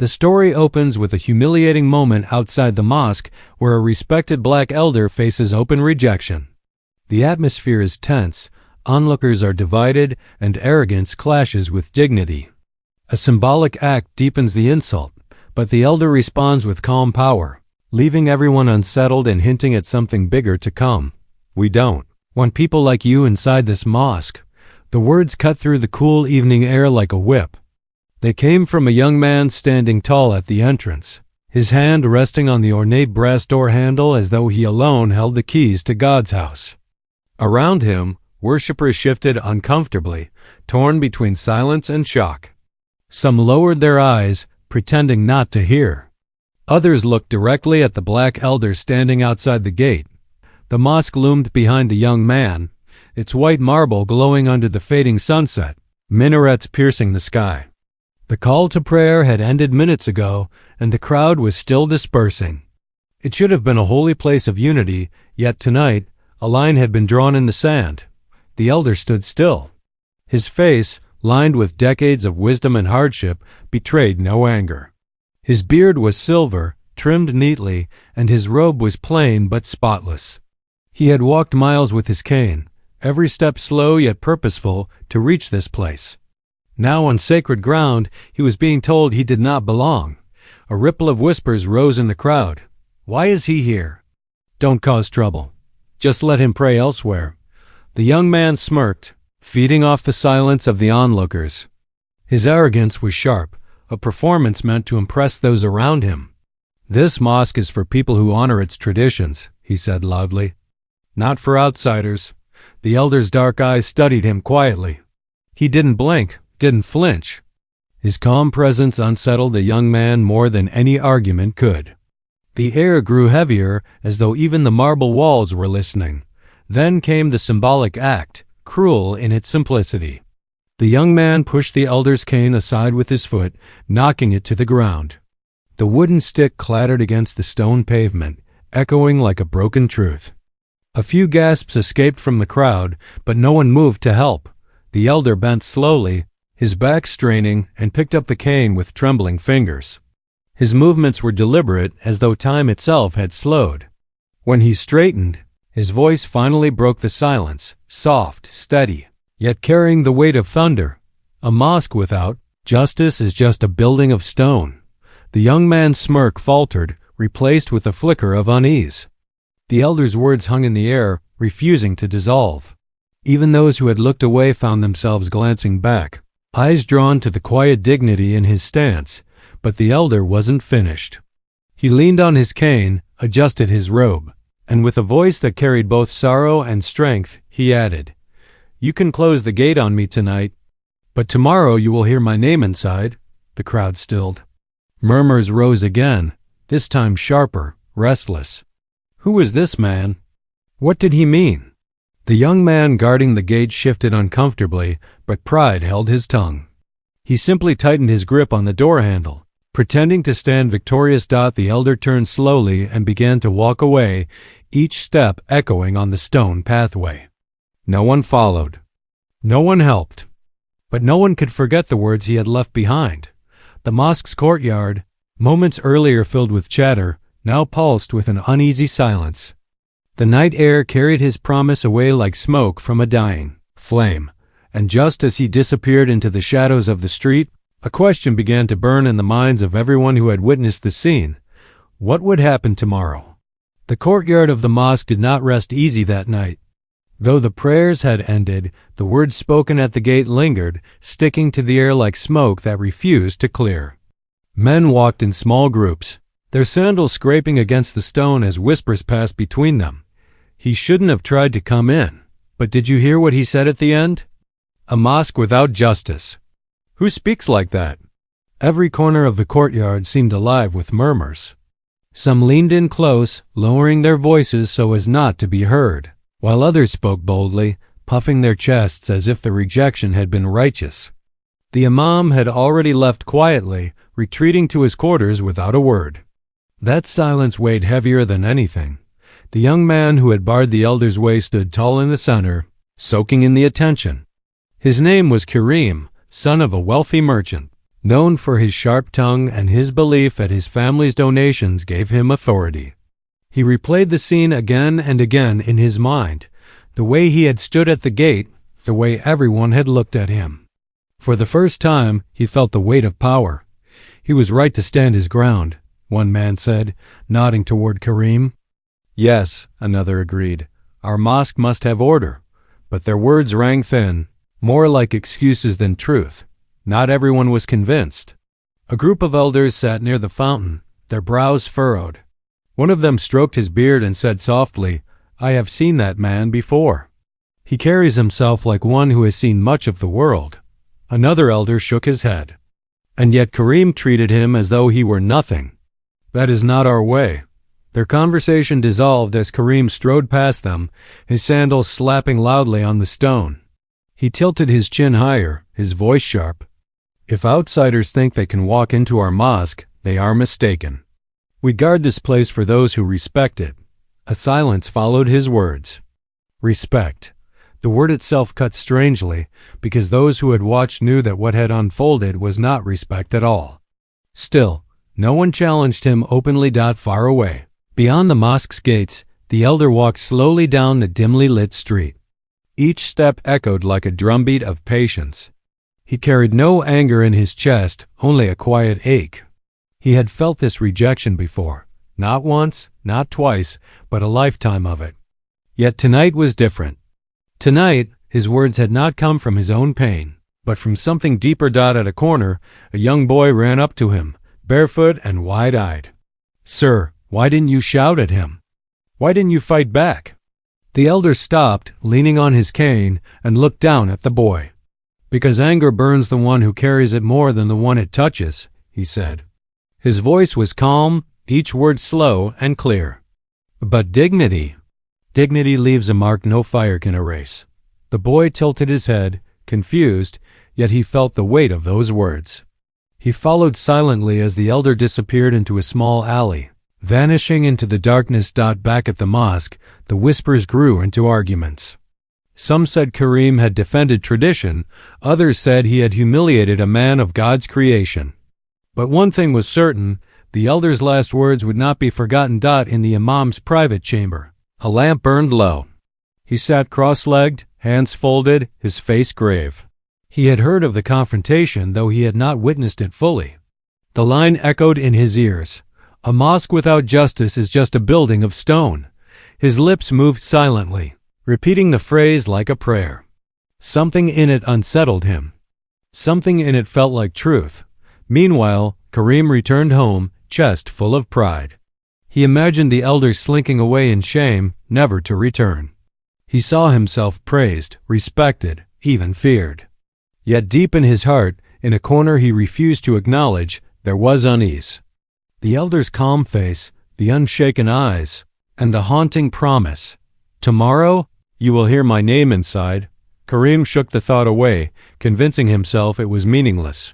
The story opens with a humiliating moment outside the mosque where a respected black elder faces open rejection. The atmosphere is tense, onlookers are divided, and arrogance clashes with dignity. A symbolic act deepens the insult, but the elder responds with calm power, leaving everyone unsettled and hinting at something bigger to come. "We don't want people like you inside this mosque." The words cut through the cool evening air like a whip. They came from a young man standing tall at the entrance, his hand resting on the ornate brass door handle as though he alone held the keys to God's house. Around him, worshippers shifted uncomfortably, torn between silence and shock. Some lowered their eyes, pretending not to hear. Others looked directly at the black elder standing outside the gate. The mosque loomed behind the young man, its white marble glowing under the fading sunset, minarets piercing the sky. The call to prayer had ended minutes ago, and the crowd was still dispersing. It should have been a holy place of unity, yet tonight, a line had been drawn in the sand. The elder stood still. His face, lined with decades of wisdom and hardship, betrayed no anger. His beard was silver, trimmed neatly, and his robe was plain but spotless. He had walked miles with his cane, every step slow yet purposeful, to reach this place. Now on sacred ground, he was being told he did not belong. A ripple of whispers rose in the crowd. "Why is he here?" "Don't cause trouble. Just let him pray elsewhere." The young man smirked, feeding off the silence of the onlookers. His arrogance was sharp, a performance meant to impress those around him. "This mosque is for people who honor its traditions," he said loudly. "Not for outsiders." The elder's dark eyes studied him quietly. He didn't blink, didn't flinch. His calm presence unsettled the young man more than any argument could. The air grew heavier, as though even the marble walls were listening. Then came the symbolic act, cruel in its simplicity. The young man pushed the elder's cane aside with his foot, knocking it to the ground. The wooden stick clattered against the stone pavement, echoing like a broken truth. A few gasps escaped from the crowd, but no one moved to help. The elder bent slowly, his back straining, and picked up the cane with trembling fingers. His movements were deliberate, as though time itself had slowed. When he straightened, his voice finally broke the silence, soft, steady, yet carrying the weight of thunder. "A mosque without justice is just a building of stone." The young man's smirk faltered, replaced with a flicker of unease. The elder's words hung in the air, refusing to dissolve. Even those who had looked away found themselves glancing back, eyes drawn to the quiet dignity in his stance. But the elder wasn't finished. He leaned on his cane, adjusted his robe, and with a voice that carried both sorrow and strength, he added, "You can close the gate on me tonight, but tomorrow you will hear my name inside." The crowd stilled. Murmurs rose again, this time sharper, restless. Who was this man? What did he mean? The young man guarding the gate shifted uncomfortably, but pride held his tongue. He simply tightened his grip on the door handle. Pretending to stand victorious, the elder turned slowly and began to walk away, each step echoing on the stone pathway. No one followed. No one helped. But no one could forget the words he had left behind. The mosque's courtyard, moments earlier filled with chatter, now pulsed with an uneasy silence. The night air carried his promise away like smoke from a dying flame, and just as he disappeared into the shadows of the street, a question began to burn in the minds of everyone who had witnessed the scene. What would happen tomorrow? The courtyard of the mosque did not rest easy that night. Though the prayers had ended, the words spoken at the gate lingered, sticking to the air like smoke that refused to clear. Men walked in small groups, their sandals scraping against the stone as whispers passed between them. "He shouldn't have tried to come in. But did you hear what he said at the end? A mosque without justice. Who speaks like that?" Every corner of the courtyard seemed alive with murmurs. Some leaned in close, lowering their voices so as not to be heard, while others spoke boldly, puffing their chests as if the rejection had been righteous. The Imam had already left quietly, retreating to his quarters without a word. That silence weighed heavier than anything. The young man who had barred the elder's way stood tall in the center, soaking in the attention. His name was Karim, son of a wealthy merchant. Known for his sharp tongue and his belief that his family's donations gave him authority. He replayed the scene again and again in his mind, the way he had stood at the gate, the way everyone had looked at him. For the first time, he felt the weight of power. He was right to stand his ground, one man said, nodding toward Karim. Yes, another agreed. Our mosque must have order. But their words rang thin, more like excuses than truth. Not everyone was convinced. A group of elders sat near the fountain, their brows furrowed. One of them stroked his beard and said softly, I have seen that man before. He carries himself like one who has seen much of the world. Another elder shook his head. And yet Karim treated him as though he were nothing. That is not our way. Their conversation dissolved as Karim strode past them, his sandals slapping loudly on the stone. He tilted his chin higher, his voice sharp. If outsiders think they can walk into our mosque, they are mistaken. We guard this place for those who respect it. A silence followed his words. Respect. The word itself cut strangely, because those who had watched knew that what had unfolded was not respect at all. Still, no one challenged him openly. Far away, beyond the mosque's gates, the elder walked slowly down the dimly lit street. Each step echoed like a drumbeat of patience. He carried no anger in his chest, only a quiet ache. He had felt this rejection before, not once, not twice, but a lifetime of it. Yet tonight was different. Tonight, his words had not come from his own pain, but from something deeper. At a corner, a young boy ran up to him, barefoot and wide-eyed. Sir, why didn't you shout at him? Why didn't you fight back? The elder stopped, leaning on his cane, and looked down at the boy. Because anger burns the one who carries it more than the one it touches, he said. His voice was calm, each word slow and clear. But dignity leaves a mark no fire can erase. The boy tilted his head, confused, yet he felt the weight of those words. He followed silently as the elder disappeared into a small alley. Vanishing into the darkness. Back at the mosque, the whispers grew into arguments. Some said Karim had defended tradition, others said he had humiliated a man of God's creation. But one thing was certain, the elder's last words would not be forgotten. In the Imam's private chamber, a lamp burned low. He sat cross-legged, hands folded, his face grave. He had heard of the confrontation, though he had not witnessed it fully. The line echoed in his ears. A mosque without justice is just a building of stone. His lips moved silently, repeating the phrase like a prayer. Something in it unsettled him. Something in it felt like truth. Meanwhile, Karim returned home, chest full of pride. He imagined the elders slinking away in shame, never to return. He saw himself praised, respected, even feared. Yet deep in his heart, in a corner he refused to acknowledge, there was unease. The elder's calm face, the unshaken eyes, and the haunting promise. Tomorrow, you will hear my name inside. Karim shook the thought away, convincing himself it was meaningless.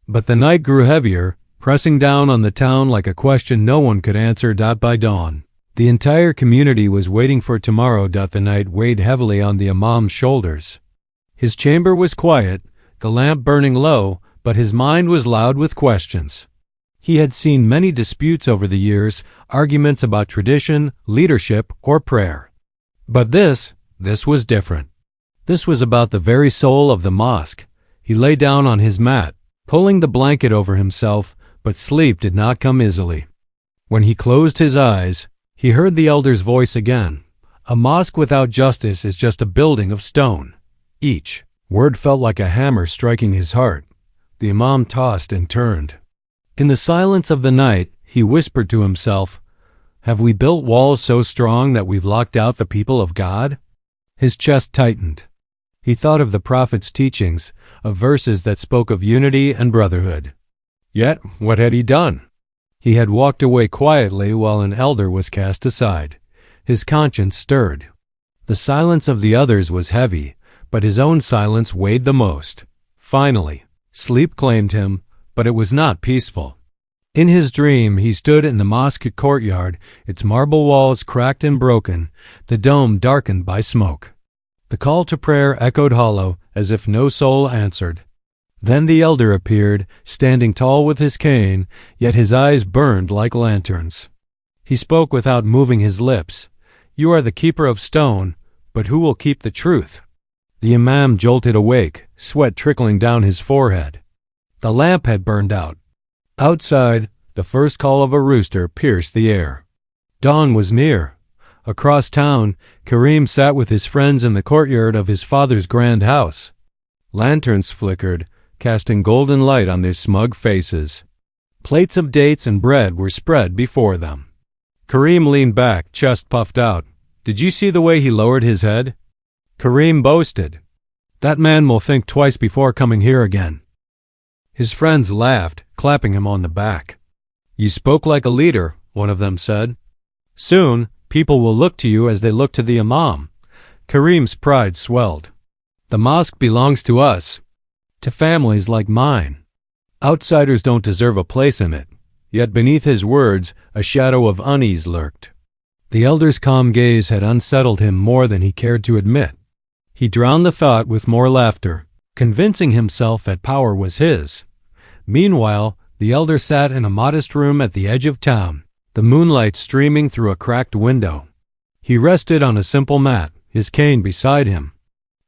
But the night grew heavier, pressing down on the town like a question no one could answer. By dawn, the entire community was waiting for tomorrow. The night weighed heavily on the Imam's shoulders. His chamber was quiet, the lamp burning low, but his mind was loud with questions. He had seen many disputes over the years, arguments about tradition, leadership, or prayer. But this was different. This was about the very soul of the mosque. He lay down on his mat, pulling the blanket over himself, but sleep did not come easily. When he closed his eyes, he heard the elder's voice again. A mosque without justice is just a building of stone. Each word felt like a hammer striking his heart. The Imam tossed and turned. In the silence of the night, he whispered to himself, have we built walls so strong that we've locked out the people of God? His chest tightened. He thought of the Prophet's teachings, of verses that spoke of unity and brotherhood. Yet, what had he done? He had walked away quietly while an elder was cast aside. His conscience stirred. The silence of the others was heavy, but his own silence weighed the most. Finally, sleep claimed him, but it was not peaceful. In his dream, he stood in the mosque courtyard, its marble walls cracked and broken, the dome darkened by smoke. The call to prayer echoed hollow, as if no soul answered. Then the elder appeared, standing tall with his cane, yet his eyes burned like lanterns. He spoke without moving his lips. "You are the keeper of stone, but who will keep the truth?" The Imam jolted awake, sweat trickling down his forehead. The lamp had burned out. Outside, the first call of a rooster pierced the air. Dawn was near. Across town, Karim sat with his friends in the courtyard of his father's grand house. Lanterns flickered, casting golden light on their smug faces. Plates of dates and bread were spread before them. Karim leaned back, chest puffed out. "Did you see the way he lowered his head?" Karim boasted. "That man will think twice before coming here again." His friends laughed, clapping him on the back. "You spoke like a leader," one of them said. "Soon, people will look to you as they look to the Imam." Karim's pride swelled. "The mosque belongs to us, to families like mine. Outsiders don't deserve a place in it." Yet beneath his words, a shadow of unease lurked. The elder's calm gaze had unsettled him more than he cared to admit. He drowned the thought with more laughter, convincing himself that power was his. Meanwhile, the elder sat in a modest room at the edge of town, the moonlight streaming through a cracked window. He rested on a simple mat, his cane beside him.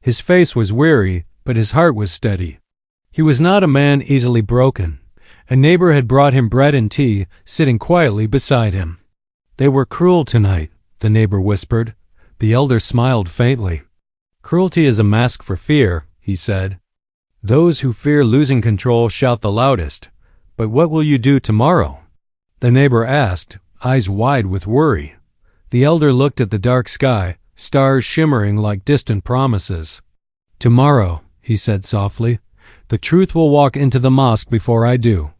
His face was weary, but his heart was steady. He was not a man easily broken. A neighbor had brought him bread and tea, sitting quietly beside him. "They were cruel tonight," the neighbor whispered. The elder smiled faintly. "Cruelty is a mask for fear," he said. "Those who fear losing control shout the loudest. But what will you do tomorrow?" The neighbor asked, eyes wide with worry. The elder looked at the dark sky, stars shimmering like distant promises. "Tomorrow," he said softly, "the truth will walk into the mosque before I do."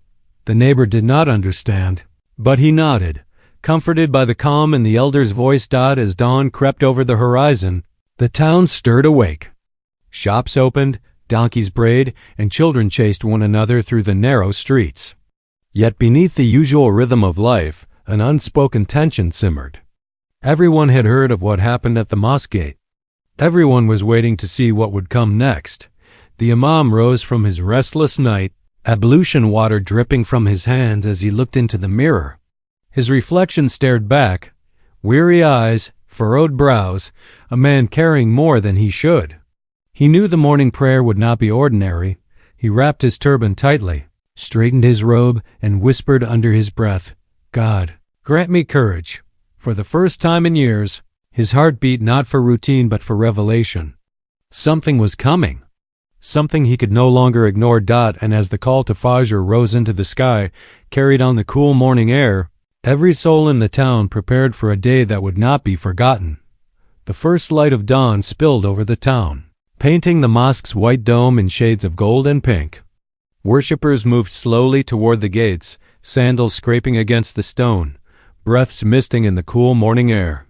The neighbor did not understand, but he nodded, comforted by the calm in the elder's voice. As dawn crept over the horizon, the town stirred awake. Shops opened, donkeys brayed, and children chased one another through the narrow streets. Yet beneath the usual rhythm of life, an unspoken tension simmered. Everyone had heard of what happened at the mosque gate. Everyone was waiting to see what would come next. The Imam rose from his restless night, ablution water dripping from his hands as he looked into the mirror. His reflection stared back, weary eyes, furrowed brows, a man carrying more than he should. He knew the morning prayer would not be ordinary. He wrapped his turban tightly, straightened his robe, and whispered under his breath, "God, grant me courage." For the first time in years, his heart beat not for routine but for revelation. Something was coming. Something he could no longer ignore. And as the call to Fajr rose into the sky, carried on the cool morning air, every soul in the town prepared for a day that would not be forgotten. The first light of dawn spilled over the town, painting the mosque's white dome in shades of gold and pink. Worshippers moved slowly toward the gates, sandals scraping against the stone, breaths misting in the cool morning air.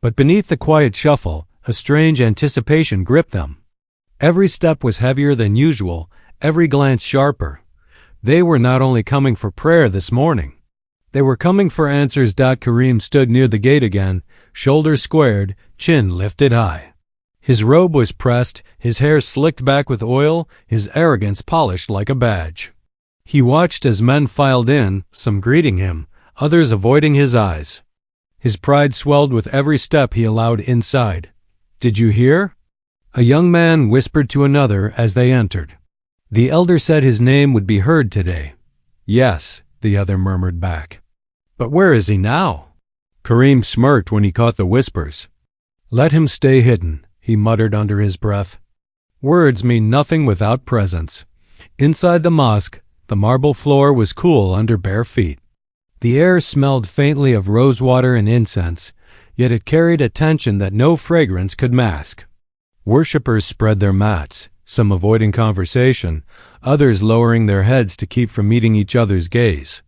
But beneath the quiet shuffle, a strange anticipation gripped them. Every step was heavier than usual, every glance sharper. They were not only coming for prayer this morning. They were coming for answers. Karim stood near the gate again, shoulders squared, chin lifted high. His robe was pressed, his hair slicked back with oil, his arrogance polished like a badge. He watched as men filed in, some greeting him, others avoiding his eyes. His pride swelled with every step he allowed inside. "Did you hear?" A young man whispered to another as they entered. "The elder said his name would be heard today." "Yes," the other murmured back. "But where is he now?" Karim smirked when he caught the whispers. "Let him stay hidden," he muttered under his breath. Words mean nothing without presence. Inside the mosque, the marble floor was cool under bare feet. The air smelled faintly of rosewater and incense, yet it carried a tension that no fragrance could mask. Worshippers spread their mats, some avoiding conversation, others lowering their heads to keep from meeting each other's gaze.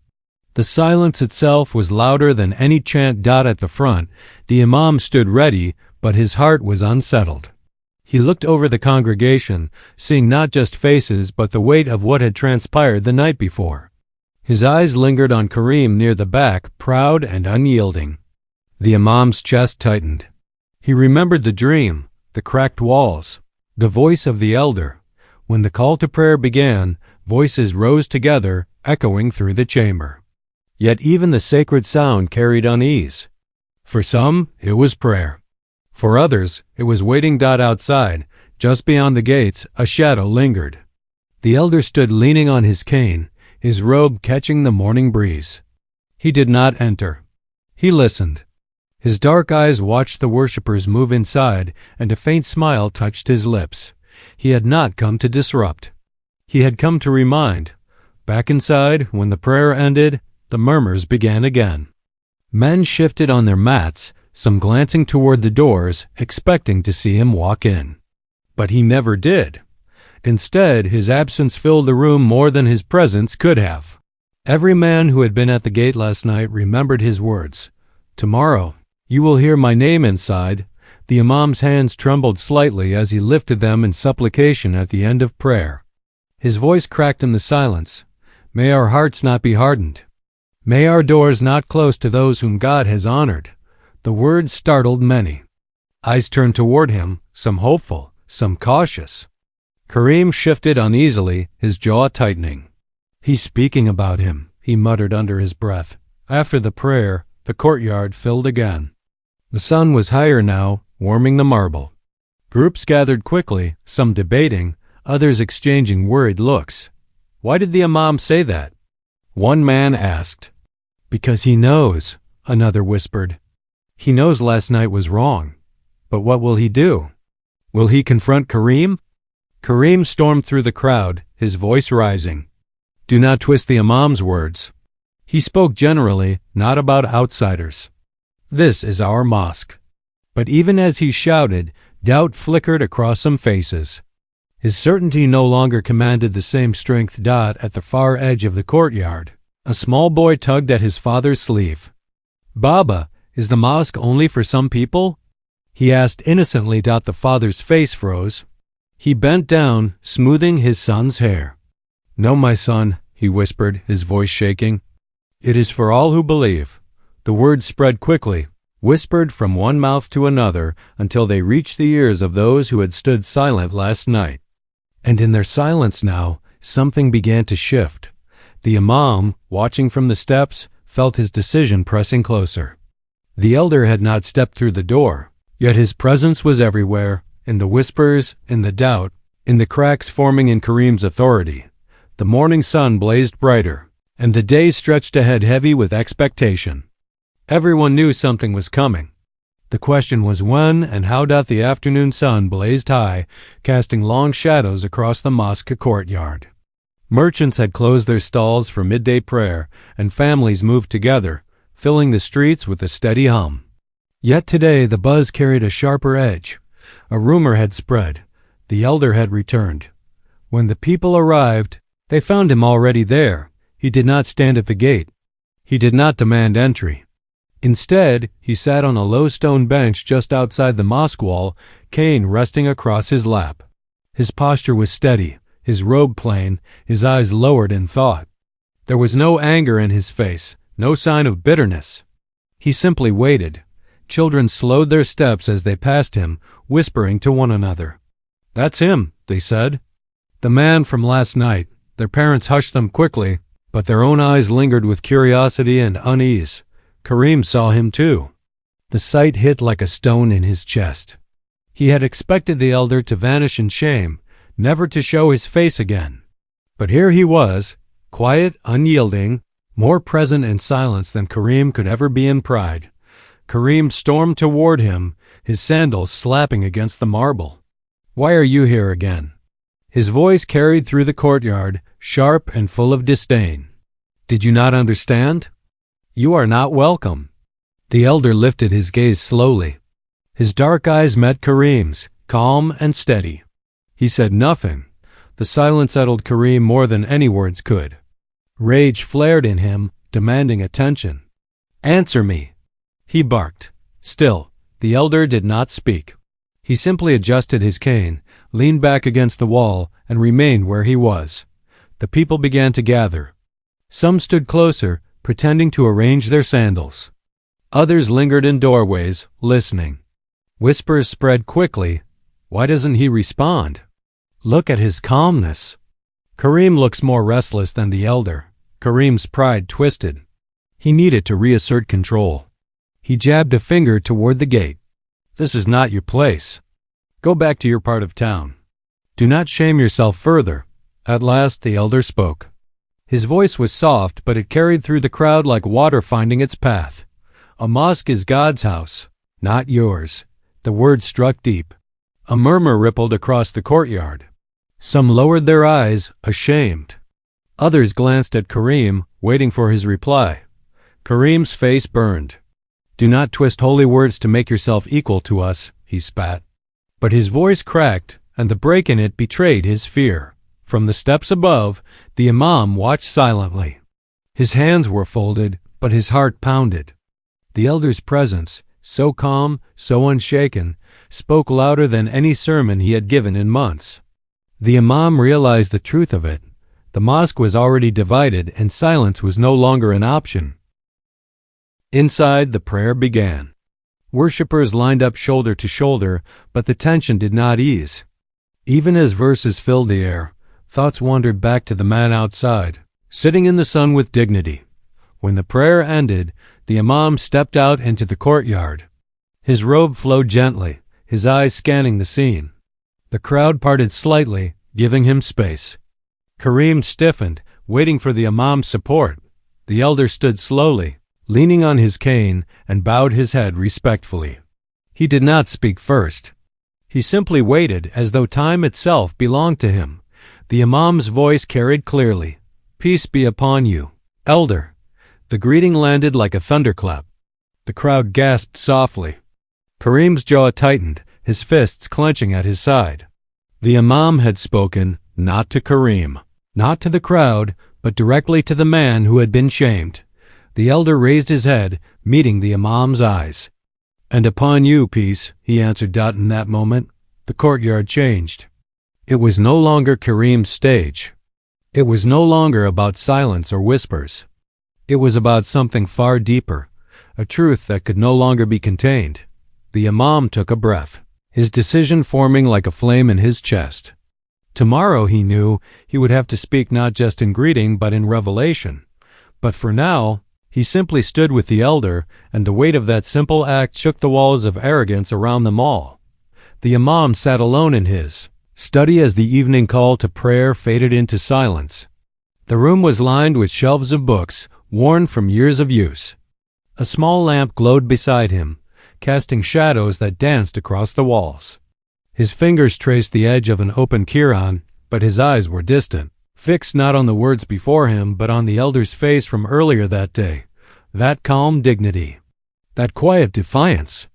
The silence itself was louder than any chant. At the front, the Imam stood ready, but his heart was unsettled. He looked over the congregation, seeing not just faces but the weight of what had transpired the night before. His eyes lingered on Karim near the back, proud and unyielding. The Imam's chest tightened. He remembered the dream, the cracked walls, the voice of the elder. When the call to prayer began, voices rose together, echoing through the chamber. Yet even the sacred sound carried unease. For some, it was prayer. For others, it was waiting. Outside, just beyond the gates, a shadow lingered. The elder stood leaning on his cane, his robe catching the morning breeze. He did not enter. He listened. His dark eyes watched the worshippers move inside, and a faint smile touched his lips. He had not come to disrupt. He had come to remind. Back inside, when the prayer ended, the murmurs began again. Men shifted on their mats, some glancing toward the doors, expecting to see him walk in. But he never did. Instead, his absence filled the room more than his presence could have. Every man who had been at the gate last night remembered his words. "Tomorrow, you will hear my name inside." The Imam's hands trembled slightly as he lifted them in supplication at the end of prayer. His voice cracked in the silence. "May our hearts not be hardened. May our doors not close to those whom God has honored." The words startled many. Eyes turned toward him, some hopeful, some cautious. Karim shifted uneasily, his jaw tightening. "He's speaking about him," he muttered under his breath. After the prayer, the courtyard filled again. The sun was higher now, warming the marble. Groups gathered quickly, some debating, others exchanging worried looks. "Why did the Imam say that?" one man asked. "Because he knows," another whispered. "He knows last night was wrong. But what will he do? Will he confront Karim?" Karim stormed through the crowd, his voice rising. "Do not twist the Imam's words." He spoke generally, not about outsiders. "This is our mosque." But even as he shouted, doubt flickered across some faces. His certainty no longer commanded the same strength. At the far edge of the courtyard, a small boy tugged at his father's sleeve. "Baba, is the mosque only for some people?" he asked innocently. The father's face froze. He bent down, smoothing his son's hair. "No, my son," he whispered, his voice shaking. "It is for all who believe." The words spread quickly, whispered from one mouth to another until they reached the ears of those who had stood silent last night. And in their silence now, something began to shift. The Imam, watching from the steps, felt his decision pressing closer. The elder had not stepped through the door, yet his presence was everywhere, in the whispers, in the doubt, in the cracks forming in Karim's authority. The morning sun blazed brighter, and the day stretched ahead heavy with expectation. Everyone knew something was coming. The question was when and how. The afternoon sun blazed high, casting long shadows across the mosque courtyard. Merchants had closed their stalls for midday prayer, and families moved together, filling the streets with a steady hum. Yet today the buzz carried a sharper edge. A rumor had spread. The elder had returned. When the people arrived, they found him already there. He did not stand at the gate. He did not demand entry. Instead, he sat on a low stone bench just outside the mosque wall, cane resting across his lap. His posture was steady, his robe plain, his eyes lowered in thought. There was no anger in his face, no sign of bitterness. He simply waited. Children slowed their steps as they passed him, whispering to one another. "That's him," they said. "The man from last night." Their parents hushed them quickly, but their own eyes lingered with curiosity and unease. Karim saw him too. The sight hit like a stone in his chest. He had expected the elder to vanish in shame, never to show his face again. But here he was, quiet, unyielding, more present in silence than Karim could ever be in pride. Karim stormed toward him, his sandals slapping against the marble. "Why are you here again?" His voice carried through the courtyard, sharp and full of disdain. "Did you not understand? You are not welcome." The elder lifted his gaze slowly. His dark eyes met Karim's, calm and steady. He said nothing. The silence settled Karim more than any words could. Rage flared in him, demanding attention. "Answer me," he barked. Still, the elder did not speak. He simply adjusted his cane, leaned back against the wall, and remained where he was. The people began to gather. Some stood closer, pretending to arrange their sandals. Others lingered in doorways, listening. Whispers spread quickly. "Why doesn't he respond?" Look at his calmness. Kareem looks more restless than the elder. Kareem's pride twisted. He needed to reassert control. He jabbed a finger toward the gate. This is not your place. Go back to your part of town. Do not shame yourself further. At last the elder spoke. His voice was soft, but it carried through the crowd like water finding its path. A mosque is God's house, not yours. The words struck deep. A murmur rippled across the courtyard. Some lowered their eyes, ashamed. Others glanced at Kareem, waiting for his reply. Kareem's face burned. Do not twist holy words to make yourself equal to us, he spat. But his voice cracked, and the break in it betrayed his fear. From the steps above, the Imam watched silently. His hands were folded, but his heart pounded. The elder's presence, so calm, so unshaken, spoke louder than any sermon he had given in months. The Imam realized the truth of it. The mosque was already divided, and silence was no longer an option. Inside, the prayer began. Worshippers lined up shoulder to shoulder, but the tension did not ease. Even as verses filled the air, thoughts wandered back to the man outside, sitting in the sun with dignity. When the prayer ended, the Imam stepped out into the courtyard. His robe flowed gently, his eyes scanning the scene. The crowd parted slightly, giving him space. Kareem stiffened, waiting for the Imam's support. The elder stood slowly, leaning on his cane, and bowed his head respectfully. He did not speak first. He simply waited as though time itself belonged to him. The Imam's voice carried clearly. Peace be upon you, elder. The greeting landed like a thunderclap. The crowd gasped softly. Kareem's jaw tightened, his fists clenching at his side. The Imam had spoken, not to Kareem, not to the crowd, but directly to the man who had been shamed. The elder raised his head, meeting the Imam's eyes. And upon you, peace, he answered. In that moment, the courtyard changed. It was no longer Kareem's stage. It was no longer about silence or whispers. It was about something far deeper, a truth that could no longer be contained. The Imam took a breath, his decision forming like a flame in his chest. Tomorrow, he knew, he would have to speak not just in greeting but in revelation. But for now, he simply stood with the elder, and the weight of that simple act shook the walls of arrogance around them all. The Imam sat alone in his study as the evening call to prayer faded into silence. The room was lined with shelves of books, worn from years of use. A small lamp glowed beside him, casting shadows that danced across the walls. His fingers traced the edge of an open Quran, but his eyes were distant, fixed not on the words before him but on the elder's face from earlier that day. That calm dignity, that quiet defiance,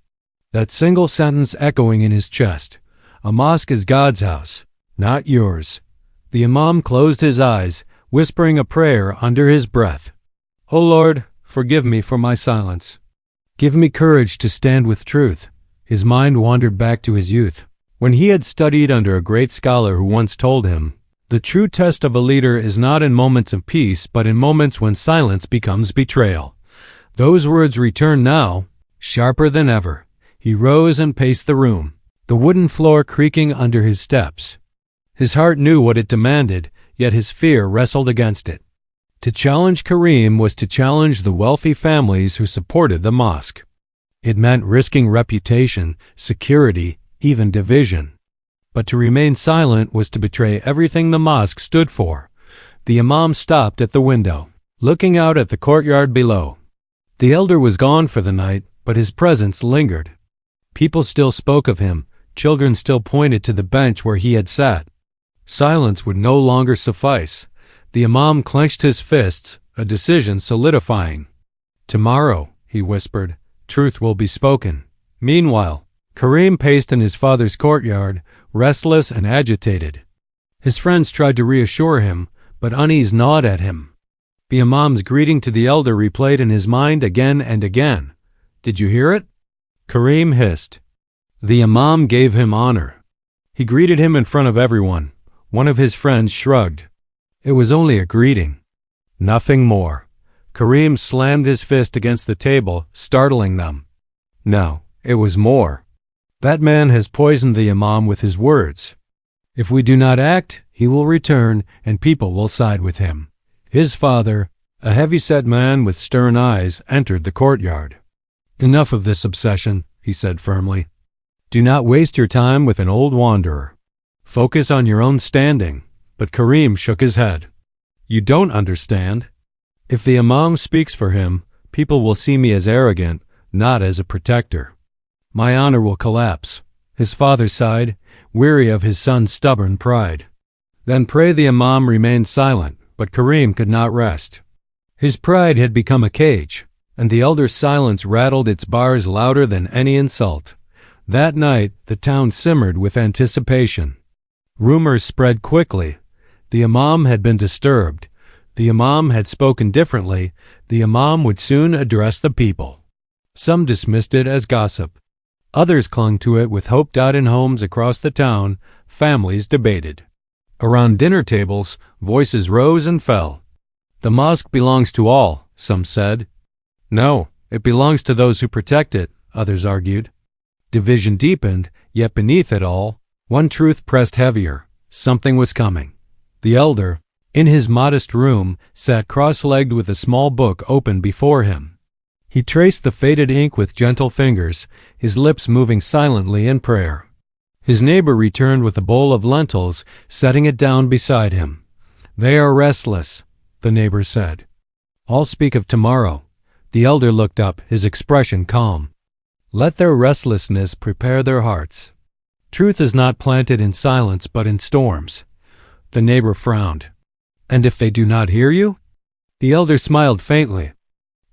that single sentence echoing in his chest. A mosque is God's house, not yours. The Imam closed his eyes, whispering a prayer under his breath. O Lord, forgive me for my silence. Give me courage to stand with truth. His mind wandered back to his youth, when he had studied under a great scholar who once told him, the true test of a leader is not in moments of peace, but in moments when silence becomes betrayal. Those words returned now, sharper than ever. He rose and paced the room, the wooden floor creaking under his steps. His heart knew what it demanded, yet his fear wrestled against it. To challenge Kareem was to challenge the wealthy families who supported the mosque. It meant risking reputation, security, even division. But to remain silent was to betray everything the mosque stood for. The Imam stopped at the window, looking out at the courtyard below. The elder was gone for the night, but his presence lingered. People still spoke of him, children still pointed to the bench where he had sat. Silence would no longer suffice. The Imam clenched his fists, a decision solidifying. Tomorrow, he whispered, truth will be spoken. Meanwhile, Kareem paced in his father's courtyard, restless and agitated. His friends tried to reassure him, but unease gnawed at him. The Imam's greeting to the elder replayed in his mind again and again. Did you hear it? Kareem hissed. The Imam gave him honor. He greeted him in front of everyone. One of his friends shrugged. It was only a greeting. Nothing more. Kareem slammed his fist against the table, startling them. No, it was more. That man has poisoned the Imam with his words. If we do not act, he will return, and people will side with him." His father, a heavy-set man with stern eyes, entered the courtyard. "Enough of this obsession," he said firmly. "Do not waste your time with an old wanderer. Focus on your own standing." But Karim shook his head. "You don't understand. If the Imam speaks for him, people will see me as arrogant, not as a protector. My honor will collapse." His father sighed, weary of his son's stubborn pride. "Then pray the Imam remain silent," but Karim could not rest. His pride had become a cage, and the elder's silence rattled its bars louder than any insult. That night, the town simmered with anticipation. Rumors spread quickly. The Imam had been disturbed. The Imam had spoken differently. The Imam would soon address the people. Some dismissed it as gossip. Others clung to it with hope. In homes across the town, families debated. Around dinner tables, voices rose and fell. "The mosque belongs to all," some said. "No, it belongs to those who protect it," others argued. Division deepened, yet beneath it all, one truth pressed heavier. Something was coming. The elder, in his modest room, sat cross-legged with a small book open before him. He traced the faded ink with gentle fingers, his lips moving silently in prayer. His neighbor returned with a bowl of lentils, setting it down beside him. "They are restless," the neighbor said. "All speak of tomorrow." The elder looked up, his expression calm. "Let their restlessness prepare their hearts. Truth is not planted in silence but in storms." The neighbor frowned. "And if they do not hear you?" The elder smiled faintly.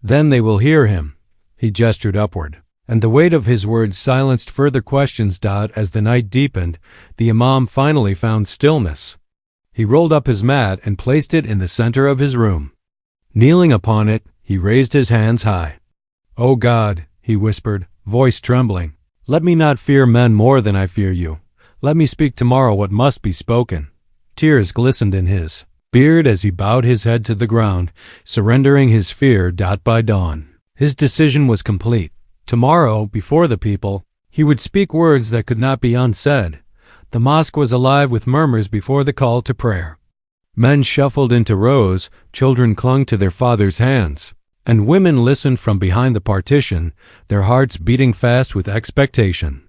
"Then they will hear him." He gestured upward, and the weight of his words silenced further questions. As the night deepened, the Imam finally found stillness. He rolled up his mat and placed it in the center of his room. Kneeling upon it, he raised his hands high. "O God," he whispered, voice trembling, "let me not fear men more than I fear you. Let me speak tomorrow what must be spoken." Tears glistened in his beard as he bowed his head to the ground, surrendering his fear. By dawn, his decision was complete. Tomorrow, before the people, he would speak words that could not be unsaid. The mosque was alive with murmurs before the call to prayer. Men shuffled into rows, children clung to their fathers' hands, and women listened from behind the partition, their hearts beating fast with expectation.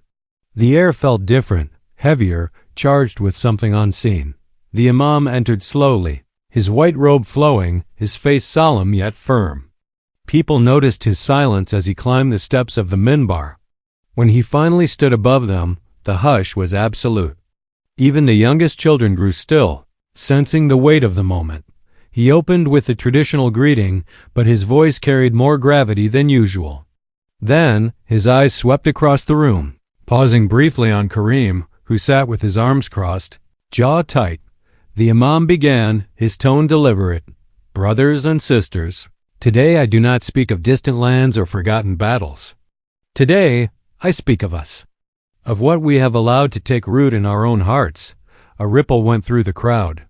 The air felt different, heavier, charged with something unseen. The Imam entered slowly, his white robe flowing, his face solemn yet firm. People noticed his silence as he climbed the steps of the minbar. When he finally stood above them, the hush was absolute. Even the youngest children grew still, sensing the weight of the moment. He opened with the traditional greeting, but his voice carried more gravity than usual. Then, his eyes swept across the room, pausing briefly on Karim, who sat with his arms crossed, jaw tight. The Imam began, his tone deliberate. "Brothers and sisters, today I do not speak of distant lands or forgotten battles. Today, I speak of us, of what we have allowed to take root in our own hearts." A ripple went through the crowd.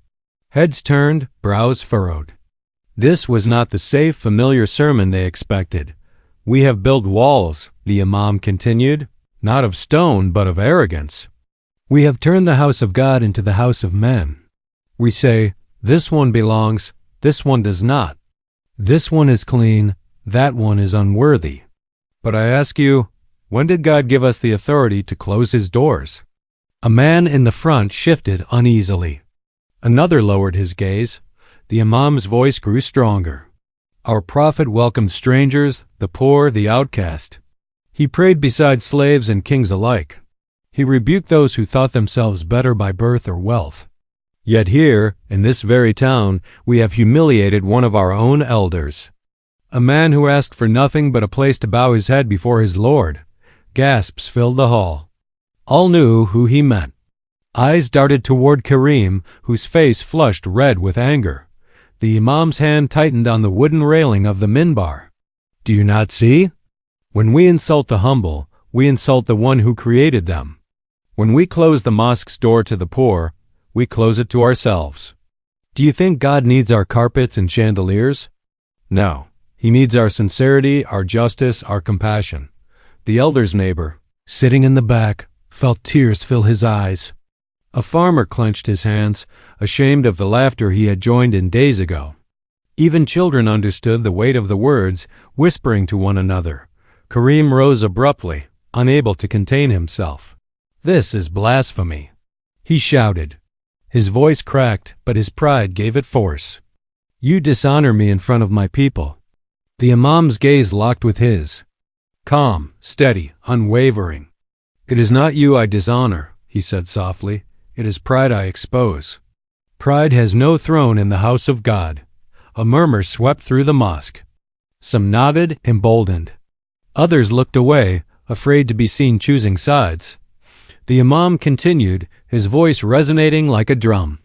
Heads turned, brows furrowed. This was not the safe, familiar sermon they expected. "We have built walls," the Imam continued, "not of stone but of arrogance. We have turned the house of God into the house of men. We say, this one belongs, this one does not. This one is clean, that one is unworthy. But I ask you, when did God give us the authority to close his doors?" A man in the front shifted uneasily. Another lowered his gaze. The Imam's voice grew stronger. "Our prophet welcomed strangers, the poor, the outcast. He prayed beside slaves and kings alike. He rebuked those who thought themselves better by birth or wealth. Yet here, in this very town, we have humiliated one of our own elders. A man who asked for nothing but a place to bow his head before his Lord." Gasps filled the hall. All knew who he meant. Eyes darted toward Karim, whose face flushed red with anger. The Imam's hand tightened on the wooden railing of the minbar. "Do you not see? When we insult the humble, we insult the one who created them. When we close the mosque's door to the poor, we close it to ourselves. Do you think God needs our carpets and chandeliers? No. He needs our sincerity, our justice, our compassion." The elder's neighbor, sitting in the back, felt tears fill his eyes. A farmer clenched his hands, ashamed of the laughter he had joined in days ago. Even children understood the weight of the words, whispering to one another. Karim rose abruptly, unable to contain himself. "This is blasphemy," he shouted. His voice cracked, but his pride gave it force. "You dishonor me in front of my people." The Imam's gaze locked with his. Calm, steady, unwavering. "It is not you I dishonor," he said softly. "It is pride I expose. Pride has no throne in the house of God." A murmur swept through the mosque. Some nodded, emboldened. Others looked away, afraid to be seen choosing sides. The Imam continued, his voice resonating like a drum.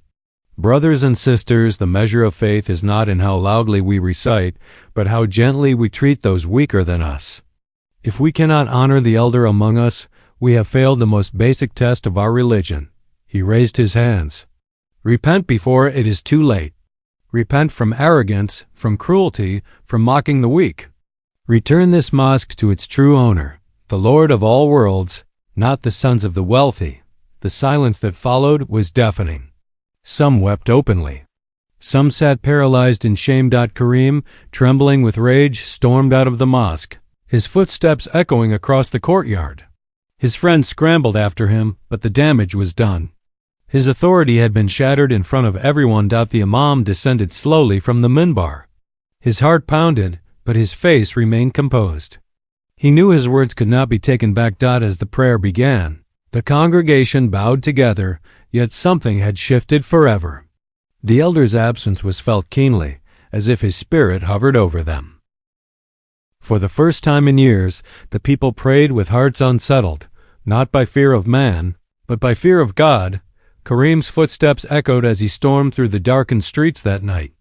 "Brothers and sisters, the measure of faith is not in how loudly we recite, but how gently we treat those weaker than us. If we cannot honor the elder among us, we have failed the most basic test of our religion." He raised his hands. "Repent before it is too late. Repent from arrogance, from cruelty, from mocking the weak. Return this mosque to its true owner, the Lord of all worlds, not the sons of the wealthy." The silence that followed was deafening. Some wept openly. Some sat paralyzed in shame. Karim, trembling with rage, stormed out of the mosque, his footsteps echoing across the courtyard. His friends scrambled after him, but the damage was done. His authority had been shattered in front of everyone. The Imam descended slowly from the minbar. His heart pounded, but his face remained composed. He knew his words could not be taken back. As the prayer began, the congregation bowed together, yet something had shifted forever. The elder's absence was felt keenly, as if his spirit hovered over them. For the first time in years, the people prayed with hearts unsettled, not by fear of man, but by fear of God. Karim's footsteps echoed as he stormed through the darkened streets that night.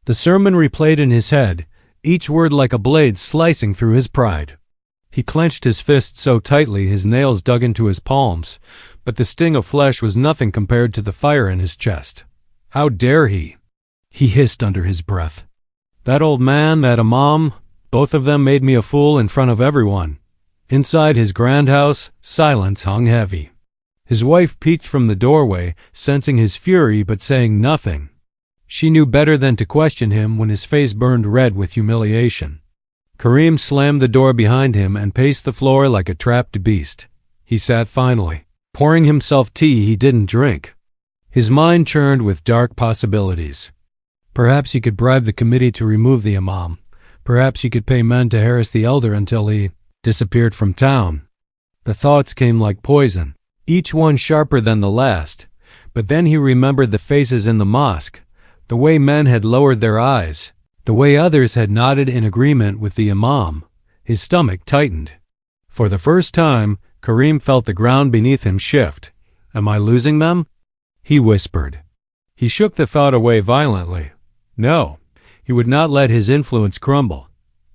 The sermon replayed in his head, each word like a blade slicing through his pride. He clenched his fist so tightly his nails dug into his palms, but the sting of flesh was nothing compared to the fire in his chest. How dare he? He hissed under his breath. That old man, that Imam, both of them made me a fool in front of everyone. Inside his grand house, silence hung heavy. His wife peeked from the doorway, sensing his fury but saying nothing. She knew better than to question him when his face burned red with humiliation. Karim slammed the door behind him and paced the floor like a trapped beast. He sat finally, pouring himself tea he didn't drink. His mind churned with dark possibilities. Perhaps he could bribe the committee to remove the Imam. Perhaps he could pay men to harass the elder until he disappeared from town. The thoughts came like poison, each one sharper than the last. But then he remembered the faces in the mosque, the way men had lowered their eyes, the way others had nodded in agreement with the Imam. His stomach tightened. For the first time, Karim felt the ground beneath him shift. "Am I losing them?" he whispered. He shook the thought away violently. No, he would not let his influence crumble.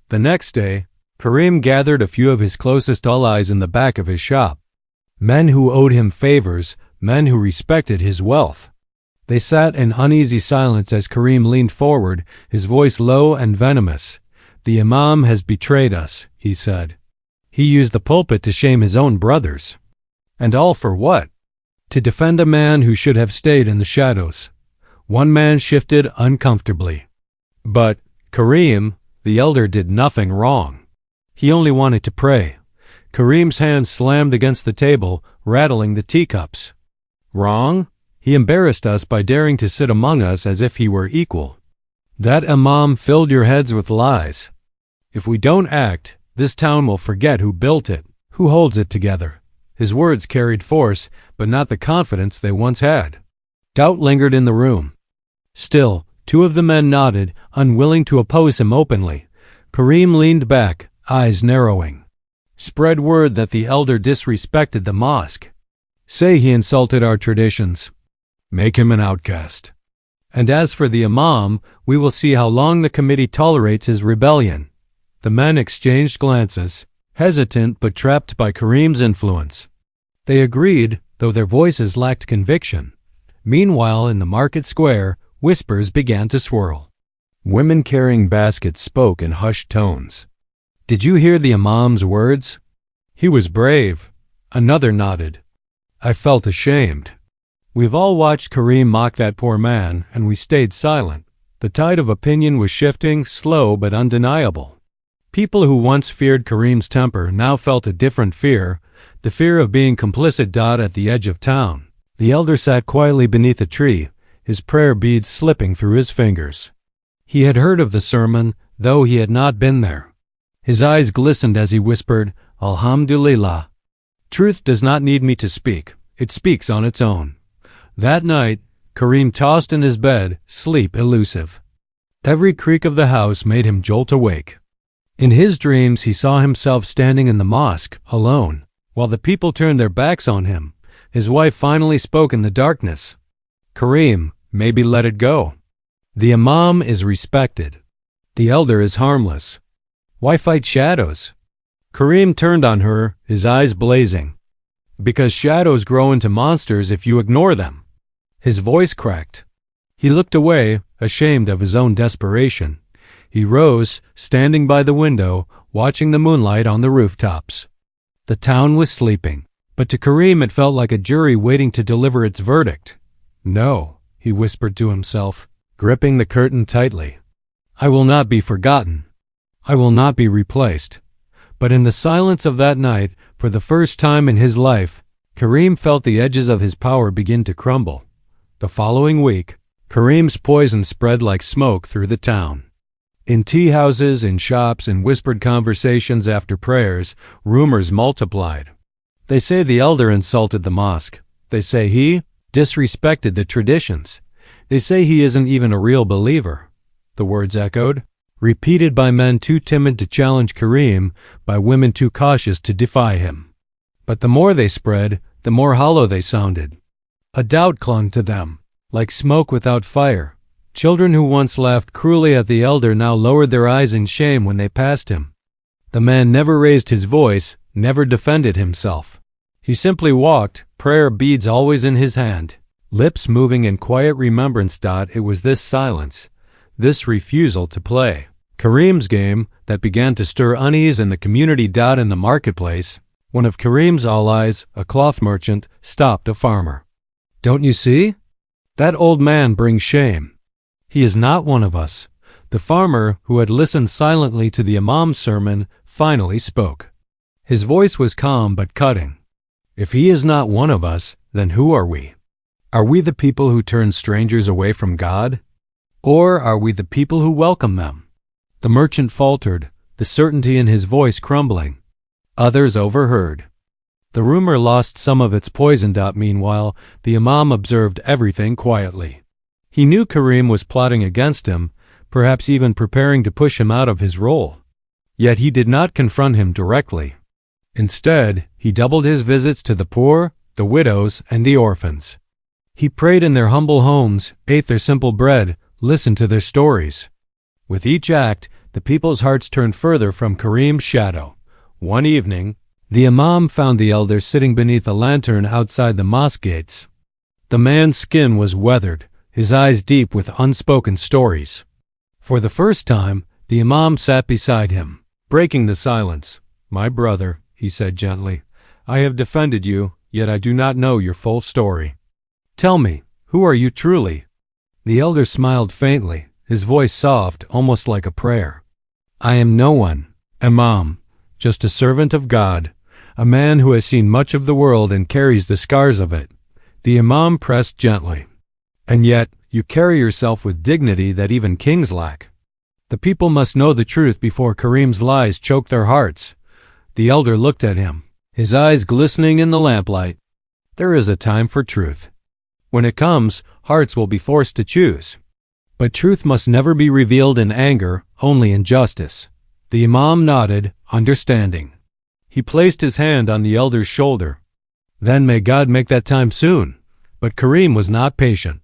The next day, Karim gathered a few of his closest allies in the back of his shop. Men who owed him favors, men who respected his wealth. They sat in uneasy silence as Karim leaned forward, his voice low and venomous. "The Imam has betrayed us," he said. "He used the pulpit to shame his own brothers. And all for what? To defend a man who should have stayed in the shadows." One man shifted uncomfortably. But Karim, the elder, did nothing wrong. He only wanted to pray. Karim's hand slammed against the table, rattling the teacups. "Wrong? He embarrassed us by daring to sit among us as if he were equal. That Imam filled your heads with lies. If we don't act, this town will forget who built it, who holds it together." His words carried force, but not the confidence they once had. Doubt lingered in the room. Still, two of the men nodded, unwilling to oppose him openly. Karim leaned back, eyes narrowing. "Spread word that the elder disrespected the mosque. Say he insulted our traditions. Make him an outcast. And as for the Imam, we will see how long the committee tolerates his rebellion." The men exchanged glances, hesitant but trapped by Karim's influence. They agreed, though their voices lacked conviction. Meanwhile, in the market square, whispers began to swirl. Women carrying baskets spoke in hushed tones. "Did you hear the Imam's words? He was brave." Another nodded. "I felt ashamed." We've all watched Kareem mock that poor man, and we stayed silent. The tide of opinion was shifting, slow but undeniable. People who once feared Kareem's temper now felt a different fear, the fear of being complicit. At the edge of town, the elder sat quietly beneath a tree, his prayer beads slipping through his fingers. He had heard of the sermon, though he had not been there. His eyes glistened as he whispered, "Alhamdulillah. Truth does not need me to speak. It speaks on its own." That night, Kareem tossed in his bed, sleep elusive. Every creak of the house made him jolt awake. In his dreams, he saw himself standing in the mosque, alone, while the people turned their backs on him. His wife finally spoke in the darkness. "Kareem, maybe let it go. The Imam is respected. The elder is harmless. Why fight shadows?" Kareem turned on her, his eyes blazing. "Because shadows grow into monsters if you ignore them." His voice cracked. He looked away, ashamed of his own desperation. He rose, standing by the window, watching the moonlight on the rooftops. The town was sleeping, but to Kareem it felt like a jury waiting to deliver its verdict. "No," he whispered to himself, gripping the curtain tightly. "I will not be forgotten. I will not be replaced." But in the silence of that night, for the first time in his life, Kareem felt the edges of his power begin to crumble. The following week, Kareem's poison spread like smoke through the town. In tea houses, in shops, in whispered conversations after prayers, rumors multiplied. They say the elder insulted the mosque. They say he disrespected the traditions. They say he isn't even a real believer. The words echoed, repeated by men too timid to challenge Kareem, by women too cautious to defy him. But the more they spread, the more hollow they sounded. A doubt clung to them, like smoke without fire. Children who once laughed cruelly at the elder now lowered their eyes in shame when they passed him. The man never raised his voice, never defended himself. He simply walked, prayer beads always in his hand, lips moving in quiet remembrance. It was this silence, this refusal to play Kareem's game, that began to stir unease in the community. In the marketplace, one of Kareem's allies, a cloth merchant, stopped a farmer. "Don't you see? That old man brings shame. He is not one of us." The farmer, who had listened silently to the Imam's sermon, finally spoke. His voice was calm but cutting. "If he is not one of us, then who are we? Are we the people who turn strangers away from God? Or are we the people who welcome them?" The merchant faltered, the certainty in his voice crumbling. Others overheard. The rumor lost some of its poison. Meanwhile, the Imam observed everything quietly. He knew Kareem was plotting against him, perhaps even preparing to push him out of his role. Yet he did not confront him directly. Instead, he doubled his visits to the poor, the widows, and the orphans. He prayed in their humble homes, ate their simple bread, listened to their stories. With each act, the people's hearts turned further from Kareem's shadow. One evening, the Imam found the elder sitting beneath a lantern outside the mosque gates. The man's skin was weathered, his eyes deep with unspoken stories. For the first time, the Imam sat beside him, breaking the silence. "My brother," he said gently, "I have defended you, yet I do not know your full story. Tell me, who are you truly?" The elder smiled faintly, his voice soft, almost like a prayer. "I am no one, Imam, just a servant of God, a man who has seen much of the world and carries the scars of it." The Imam pressed gently. "And yet, you carry yourself with dignity that even kings lack." The people must know the truth before Kareem's lies choke their hearts. The elder looked at him, his eyes glistening in the lamplight. "There is a time for truth. When it comes, hearts will be forced to choose. But truth must never be revealed in anger, only in justice." The Imam nodded, understanding. He placed his hand on the elder's shoulder. "Then may God make that time soon." But Kareem was not patient.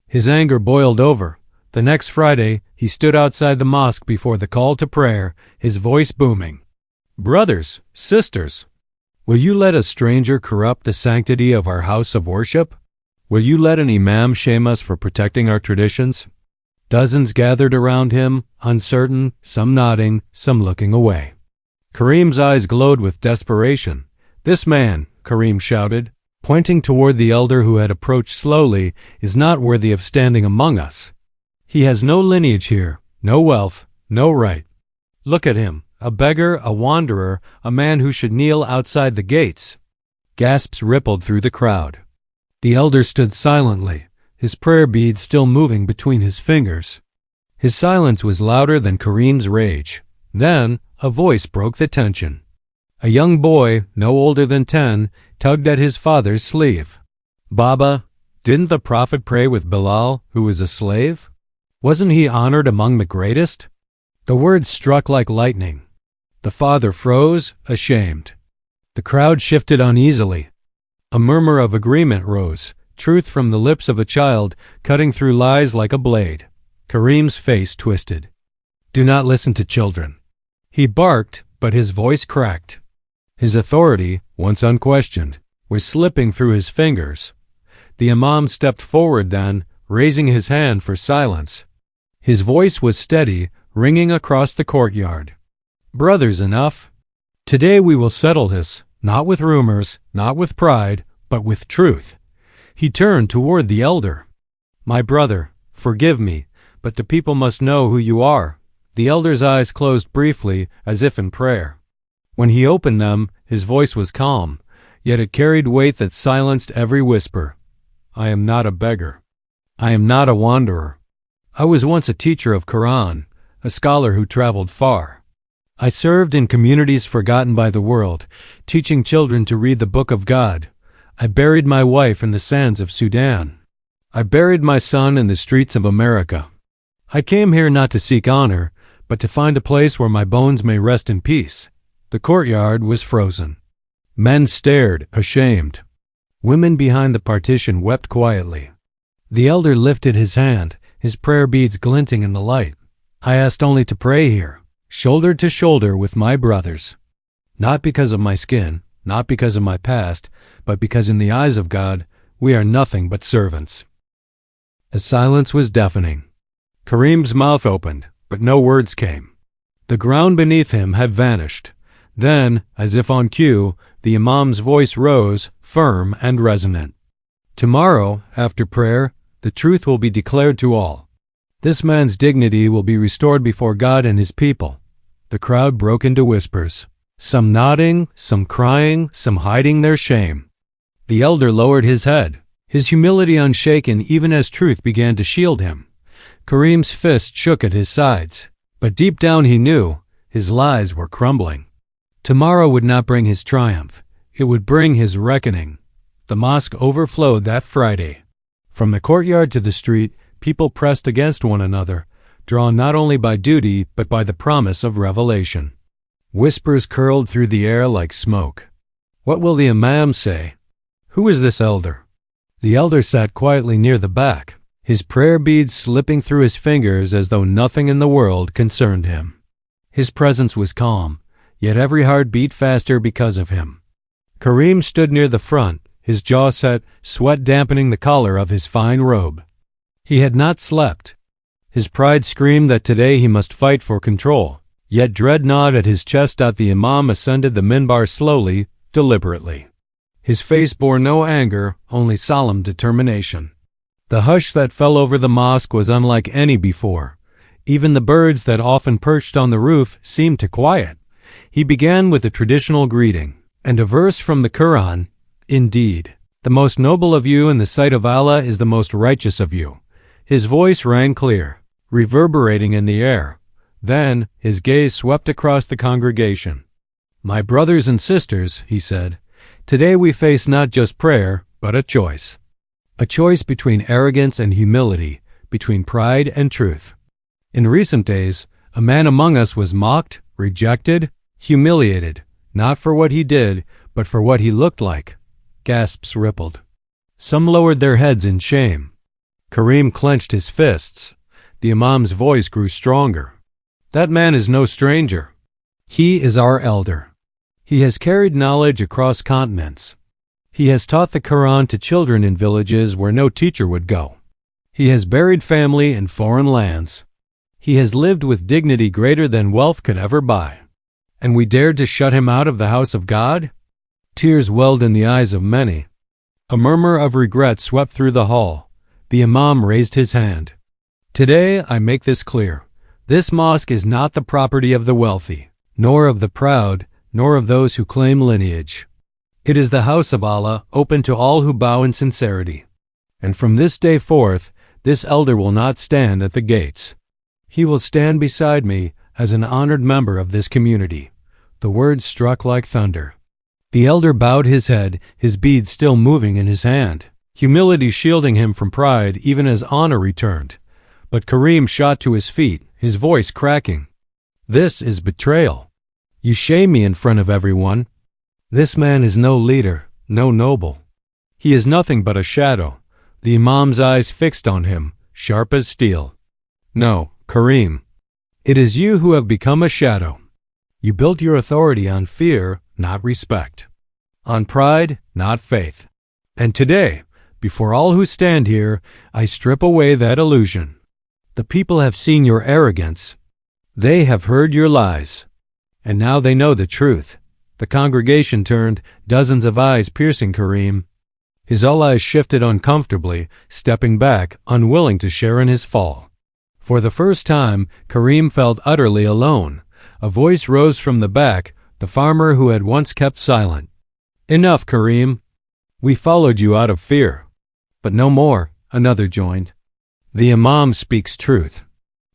His anger boiled over. The next Friday, he stood outside the mosque before the call to prayer, his voice booming. "Brothers, sisters, will you let a stranger corrupt the sanctity of our house of worship? Will you let an Imam shame us for protecting our traditions?" Dozens gathered around him, uncertain, some nodding, some looking away. Kareem's eyes glowed with desperation. "This man," Kareem shouted, pointing toward the elder who had approached slowly, is not worthy of standing among us. He has no lineage here, no wealth, no right. Look at him, a beggar, a wanderer, a man who should kneel outside the gates. Gasps rippled through the crowd. The elder stood silently, his prayer beads still moving between his fingers. His silence was louder than Kareem's rage. Then, a voice broke the tension. A young boy, no older than 10, tugged at his father's sleeve. "Baba, didn't the prophet pray with Bilal, who was a slave? Wasn't he honored among the greatest?" The words struck like lightning. The father froze, ashamed. The crowd shifted uneasily. A murmur of agreement rose, truth from the lips of a child, cutting through lies like a blade. Kareem's face twisted. "Do not listen to children." He barked, but his voice cracked. His authority, once unquestioned, was slipping through his fingers. The Imam stepped forward then, raising his hand for silence. His voice was steady, ringing across the courtyard. "Brothers, enough. Today we will settle this, not with rumors, not with pride, but with truth." He turned toward the elder. "My brother, forgive me, but the people must know who you are." The elder's eyes closed briefly, as if in prayer. When he opened them, his voice was calm, yet it carried weight that silenced every whisper. "I am not a beggar. I am not a wanderer. I was once a teacher of Quran, a scholar who traveled far. I served in communities forgotten by the world, teaching children to read the Book of God. I buried my wife in the sands of Sudan. I buried my son in the streets of America. I came here not to seek honor, but to find a place where my bones may rest in peace." The courtyard was frozen. Men stared, ashamed. Women behind the partition wept quietly. The elder lifted his hand, his prayer beads glinting in the light. "I asked only to pray here, shoulder to shoulder with my brothers. Not because of my skin, not because of my past, but because in the eyes of God, we are nothing but servants." The silence was deafening. Kareem's mouth opened, but no words came. The ground beneath him had vanished. Then, as if on cue, the Imam's voice rose, firm and resonant. "Tomorrow, after prayer, the truth will be declared to all. This man's dignity will be restored before God and his people." The crowd broke into whispers, some nodding, some crying, some hiding their shame. The elder lowered his head, his humility unshaken even as truth began to shield him. Kareem's fist shook at his sides, but deep down he knew his lies were crumbling. Tomorrow would not bring his triumph. It would bring his reckoning. The mosque overflowed that Friday. From the courtyard to the street, people pressed against one another, drawn not only by duty but by the promise of revelation. Whispers curled through the air like smoke. What will the Imam say? Who is this elder? The elder sat quietly near the back, his prayer beads slipping through his fingers as though nothing in the world concerned him. His presence was calm, yet every heart beat faster because of him. Kareem stood near the front, his jaw set, sweat dampening the collar of his fine robe. He had not slept. His pride screamed that today he must fight for control, yet dread gnawed at his chest. The Imam ascended the minbar slowly, deliberately. His face bore no anger, only solemn determination. The hush that fell over the mosque was unlike any before. Even the birds that often perched on the roof seemed to quiet. He began with a traditional greeting, and a verse from the Quran. "Indeed, the most noble of you in the sight of Allah is the most righteous of you." His voice rang clear, reverberating in the air. Then his gaze swept across the congregation. "My brothers and sisters," he said, "today we face not just prayer, but a choice. A choice between arrogance and humility, between pride and truth. In recent days, a man among us was mocked, rejected, humiliated, not for what he did, but for what he looked like." Gasps rippled. Some lowered their heads in shame. Kareem clenched his fists. The Imam's voice grew stronger. "That man is no stranger. He is our elder. He has carried knowledge across continents. He has taught the Quran to children in villages where no teacher would go. He has buried family in foreign lands. He has lived with dignity greater than wealth could ever buy. And we dared to shut him out of the house of God?" Tears welled in the eyes of many. A murmur of regret swept through the hall. The Imam raised his hand. Today I make this clear. This mosque is not the property of the wealthy, nor of the proud, nor of those who claim lineage. It is the house of Allah, open to all who bow in sincerity. And from this day forth, this elder will not stand at the gates. He will stand beside me as an honored member of this community. The words struck like thunder. The elder bowed his head, his beads still moving in his hand, humility shielding him from pride even as honor returned. But Karim shot to his feet, his voice cracking. This is betrayal. You shame me in front of everyone. This man is no leader, no noble. He is nothing but a shadow. The Imam's eyes fixed on him, sharp as steel. No, Karim. It is you who have become a shadow. You built your authority on fear, not respect. On pride, not faith. And today, before all who stand here, I strip away that illusion. The people have seen your arrogance. They have heard your lies. And now they know the truth. The congregation turned, dozens of eyes piercing Karim. His allies shifted uncomfortably, stepping back, unwilling to share in his fall. For the first time, Karim felt utterly alone. A voice rose from the back, the farmer who had once kept silent. Enough, Karim. We followed you out of fear. But no more, another joined. The Imam speaks truth.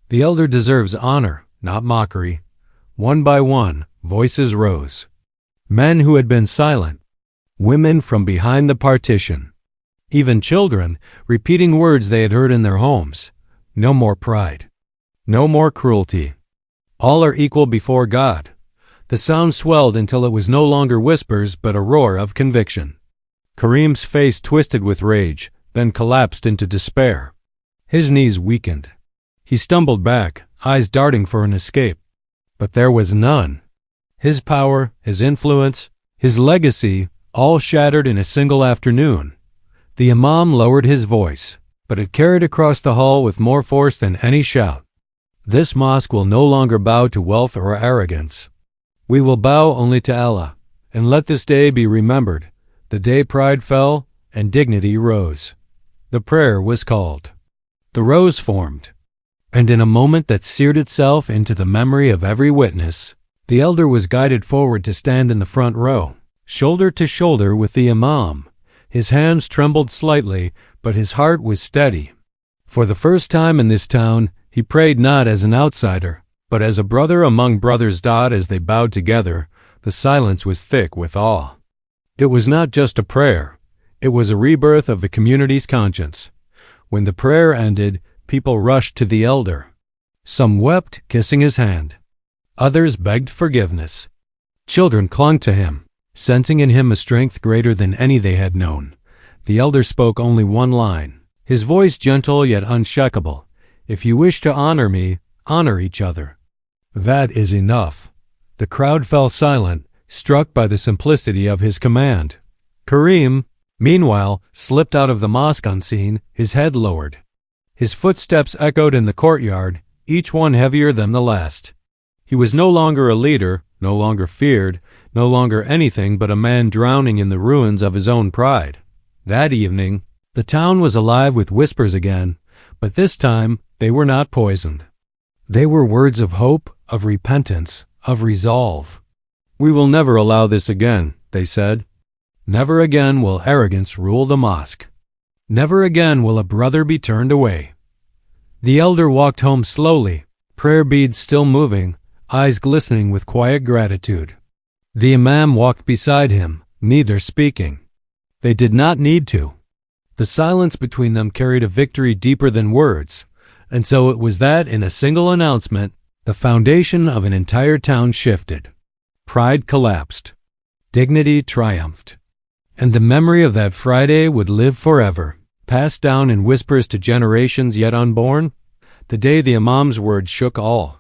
The elder deserves honor, not mockery. One by one, voices rose. Men who had been silent. Women from behind the partition. Even children, repeating words they had heard in their homes. No more pride. No more cruelty. All are equal before God. The sound swelled until it was no longer whispers but a roar of conviction. Karim's face twisted with rage, then collapsed into despair. His knees weakened. He stumbled back, eyes darting for an escape. But there was none. His power, his influence, his legacy, all shattered in a single afternoon. The Imam lowered his voice, but it carried across the hall with more force than any shout. This mosque will no longer bow to wealth or arrogance. We will bow only to Allah, and let this day be remembered, the day pride fell and dignity rose. The prayer was called. The rose formed, and in a moment that seared itself into the memory of every witness, the elder was guided forward to stand in the front row, shoulder to shoulder with the Imam. His hands trembled slightly, but his heart was steady. For the first time in this town, he prayed not as an outsider, but as a brother among brothers. As they bowed together, the silence was thick with awe. It was not just a prayer. It was a rebirth of the community's conscience. When the prayer ended, people rushed to the elder. Some wept, kissing his hand. Others begged forgiveness. Children clung to him, sensing in him a strength greater than any they had known. The elder spoke only one line, his voice gentle yet unshakable. If you wish to honor me, honor each other. That is enough. The crowd fell silent, struck by the simplicity of his command. Karim, meanwhile, slipped out of the mosque unseen, his head lowered. His footsteps echoed in the courtyard, each one heavier than the last. He was no longer a leader, no longer feared, no longer anything but a man drowning in the ruins of his own pride. That evening, the town was alive with whispers again, but this time they were not poisoned. They were words of hope, of repentance, of resolve. We will never allow this again, they said. Never again will arrogance rule the mosque. Never again will a brother be turned away. The elder walked home slowly, prayer beads still moving, eyes glistening with quiet gratitude. The Imam walked beside him, neither speaking. They did not need to. The silence between them carried a victory deeper than words, and so it was that in a single announcement, the foundation of an entire town shifted. Pride collapsed. Dignity triumphed. And the memory of that Friday would live forever, passed down in whispers to generations yet unborn, the day the Imam's words shook all.